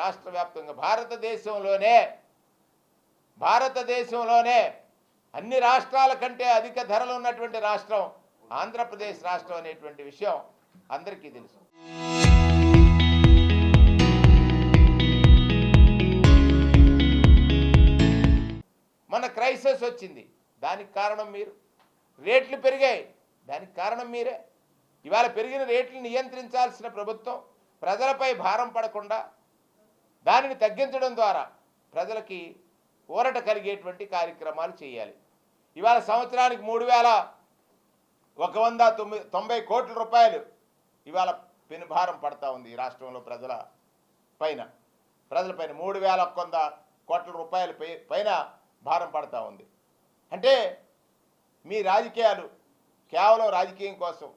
రాష్ట్ర వ్యాప్తంగా భారతదేశంలోనే అన్ని రాష్ట్రాల కంటే అధిక ధరలు ఉన్నటువంటి రాష్ట్రం ఆంధ్రప్రదేశ్ రాష్ట్రం అనేటువంటి విషయం అందరికీ తెలుసు. మన క్రైసిస్ వచ్చింది, దానికి కారణం మీరు. రేట్లు పెరిగాయి, దానికి కారణం మీరే. ఇవాళ పెరిగిన రేట్లు నియంత్రించాల్సిన ప్రభుత్వం ప్రజలపై భారం పడకుండా దానిని తగ్గించడం ద్వారా ప్రజలకి ఊరట కలిగేటువంటి కార్యక్రమాలు చేయాలి. ఇవాళ సంవత్సరానికి 3,190 కోట్ల రూపాయలు ఇవాళ పెనుభారం పడతా ఉంది ఈ రాష్ట్రంలో ప్రజలపైన 3,100 కోట్ల రూపాయల పైన భారం పడతా ఉంది. అంటే మీ రాజకీయాలు కేవలం రాజకీయం కోసం.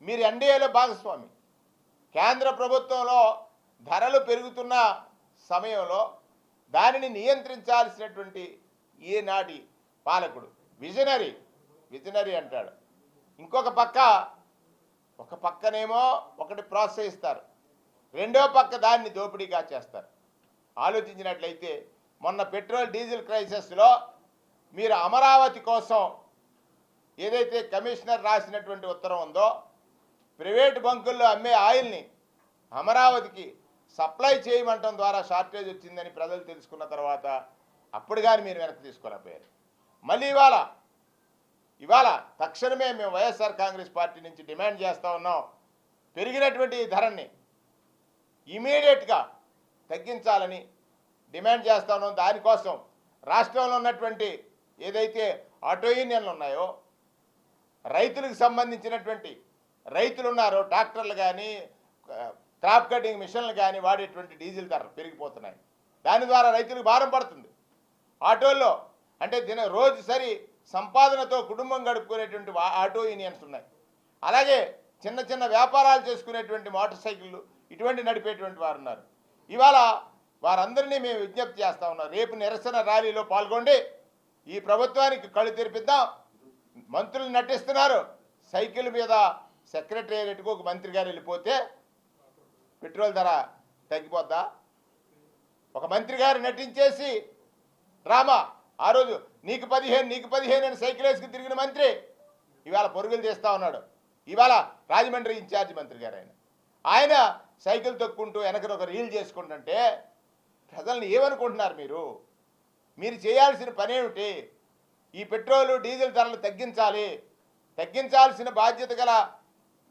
మీరు ఎన్డీఏలో భాగస్వామి. కేంద్ర ప్రభుత్వంలో ధరలు పెరుగుతున్న సమయంలో దానిని నియంత్రించాల్సినటువంటి ఈనాటి పాలకుడు విజనరీ అంటాడు. ఇంకొక పక్కనేమో ఒకటి ప్రోత్సహిస్తారు, రెండో పక్క దాన్ని దోపిడీగా చేస్తారు. ఆలోచించినట్లయితే మొన్న పెట్రోల్ డీజిల్ క్రైసిస్లో మీరు అమరావతి కోసం ఏదైతే కమిషనర్ రాసినటువంటి ఉత్తరం ఉందో, ప్రైవేటు బంకుల్లో అమ్మే ఆయిల్ని అమరావతికి సప్లై చేయమంటం ద్వారా షార్టేజ్ వచ్చిందని ప్రజలు తెలుసుకున్న తర్వాత అప్పుడు కానీ మీరు వెనక్కి తీసుకోలేకపోయారు. మళ్ళీ ఇవాళ తక్షణమే మేము వైఎస్ఆర్ కాంగ్రెస్ పార్టీ నుంచి డిమాండ్ చేస్తూ ఉన్నాం, పెరిగినటువంటి ధరని ఇమీడియట్గా తగ్గించాలని డిమాండ్ చేస్తూ ఉన్నాం. దానికోసం రాష్ట్రంలో ఉన్నటువంటి ఏదైతే ఆటో యూనియన్లు ఉన్నాయో, రైతులకు సంబంధించినటువంటి రైతులు ఉన్నారో, ట్రాక్టర్లు కానీ క్రాప్ కటింగ్ మిషన్లు కానీ వాడేటువంటి డీజిల్ ధరలు పెరిగిపోతున్నాయి. దాని ద్వారా రైతులకు భారం పడుతుంది. ఆటోల్లో అంటే రోజుసరి సంపాదనతో కుటుంబం గడుపుకునేటువంటి ఆటో యూనియన్స్ ఉన్నాయి. అలాగే చిన్న చిన్న వ్యాపారాలు చేసుకునేటువంటి మోటార్ సైకిళ్ళు ఇటువంటి నడిపేటువంటి వారు ఉన్నారు. ఇవాళ వారందరినీ మేము విజ్ఞప్తి చేస్తూ ఉన్నాం, రేపు నిరసన ర్యాలీలో పాల్గొండి ఈ ప్రభుత్వానికి కళ్ళు తెరిపిద్దాం. మంత్రులు నటిస్తున్నారు, సైకిల్ మీద సెక్రటేరియట్కు ఒక మంత్రి గారు వెళ్ళిపోతే పెట్రోల్ ధర తగ్గిపోద్దా? ఒక మంత్రి గారు నటించేసి డ్రామా, ఆ రోజు నీకు 15 అని సైకిల్ వేసుకుని తిరిగిన మంత్రి ఇవాళ పొరుగులు తీస్తూ ఉన్నాడు. ఇవాళ రాజమండ్రి ఇన్ఛార్జ్ మంత్రి గారు ఆయన సైకిల్ తొక్కుంటూ వెనకన ఒక రీల్ చేసుకుంటుంటే ప్రజల్ని ఏమనుకుంటున్నారు మీరు చేయాల్సిన పని ఏమిటి? ఈ పెట్రోలు డీజిల్ ధరలు తగ్గించాల్సిన బాధ్యత గల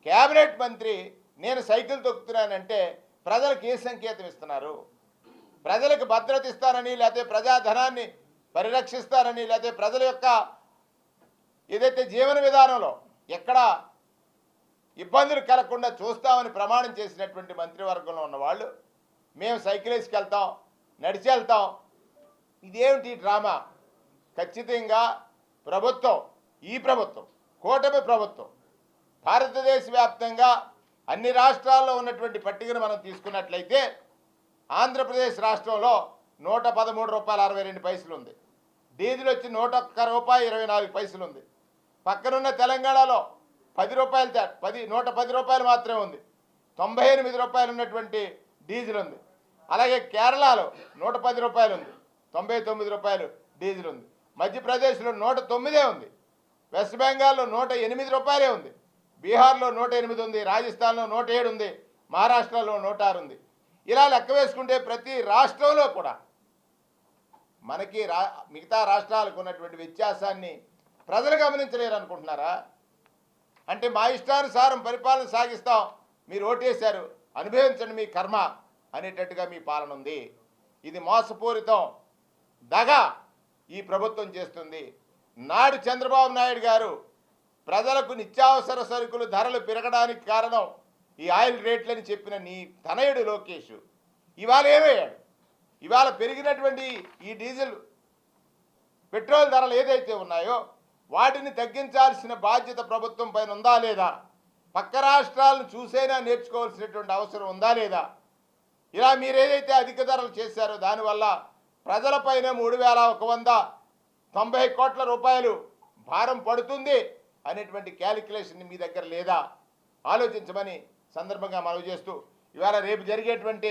కేబినెట్ మంత్రి నేను సైకిల్ తొక్కుతున్నానంటే ప్రజలకు ఏ సంకేతం ఇస్తున్నారు? ప్రజలకు భద్రత ఇస్తారని, లేకపోతే ప్రజాధనాన్ని పరిరక్షిస్తారని, లేకపోతే ప్రజల యొక్క ఏదైతే జీవన విధానంలో ఎక్కడ ఇబ్బందులు కలగకుండా చూస్తామని ప్రమాణం చేసినటువంటి మంత్రివర్గంలో ఉన్నవాళ్ళు మేము సైకిల్ వేసుకెళ్తాం, నడిచి వెళ్తాం. ఇదేమిటి డ్రామా? ఖచ్చితంగా ఈ ప్రభుత్వం కూటమి ప్రభుత్వం భారతదేశ వ్యాప్తంగా అన్ని రాష్ట్రాల్లో ఉన్నటువంటి పట్టికను మనం తీసుకున్నట్లయితే ఆంధ్రప్రదేశ్ రాష్ట్రంలో 113 రూపాయల 62 పైసలు ఉంది. డీజిల్ వచ్చి 101 రూపాయి 24 పైసలు ఉంది. పక్కనున్న తెలంగాణలో 10 రూపాయలు 110 రూపాయలు మాత్రమే ఉంది. 98 రూపాయలు ఉన్నటువంటి డీజిల్ ఉంది. అలాగే కేరళలో 110 రూపాయలు ఉంది, 99 రూపాయలు డీజిల్ ఉంది. మధ్యప్రదేశ్లో 109 ఉంది. వెస్ట్ బెంగాల్లో 108 రూపాయలే ఉంది. బీహార్లో 108 ఉంది. రాజస్థాన్లో 107 ఉంది. మహారాష్ట్రలో 106 ఉంది. ఇలా లెక్క వేసుకుంటే ప్రతి రాష్ట్రంలో కూడా మనకి మిగతా రాష్ట్రాలకు ఉన్నటువంటి వ్యత్యాసాన్ని ప్రజలు గమనించలేరు అనుకుంటున్నారా? అంటే మా ఇష్టానుసారం పరిపాలన సాగిస్తాం, మీరు ఓటేశారు, అనుభవించండి మీ కర్మ అనేటట్టుగా మీ పాలన ఉంది. ఇది మోసపూరితం, దగా ఈ ప్రభుత్వం చేస్తుంది. నాడు చంద్రబాబు నాయుడు గారు ప్రజలకు నిత్యావసర సరుకులు ధరలు పెరగడానికి కారణం ఈ ఆయిల్ రేట్లని చెప్పిన నీ తనయుడు లోకేష్ ఇవాళ ఏమయ్యాడు? ఇవాళ పెరిగినటువంటి ఈ డీజిల్ పెట్రోల్ ధరలు ఏదైతే ఉన్నాయో వాటిని తగ్గించాల్సిన బాధ్యత ప్రభుత్వం పైన ఉందా లేదా? పక్క రాష్ట్రాలను చూసైనా నేర్చుకోవాల్సినటువంటి అవసరం ఉందా లేదా? ఇలా మీరేదైతే అధిక ధరలు చేశారో దానివల్ల ప్రజలపైన 3,190 కోట్ల రూపాయలు భారం పడుతుంది అనేటువంటి క్యాలిక్యులేషన్ మీ దగ్గర లేదా? ఆలోచించమని సందర్భంగా మనవి చేస్తూ ఇవాళ రేపు జరిగేటువంటి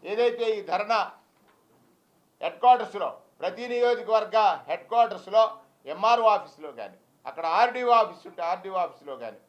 ఏదైతే ఈ ధర్నా హెడ్ క్వార్టర్స్లో ప్రతి నియోజకవర్గ హెడ్ క్వార్టర్స్లో ఎంఆర్ఓ ఆఫీసులో కానీ అక్కడ ఆర్డీఓ ఆఫీస్ ఉంటే ఆర్డీఓ ఆఫీసులో కానీ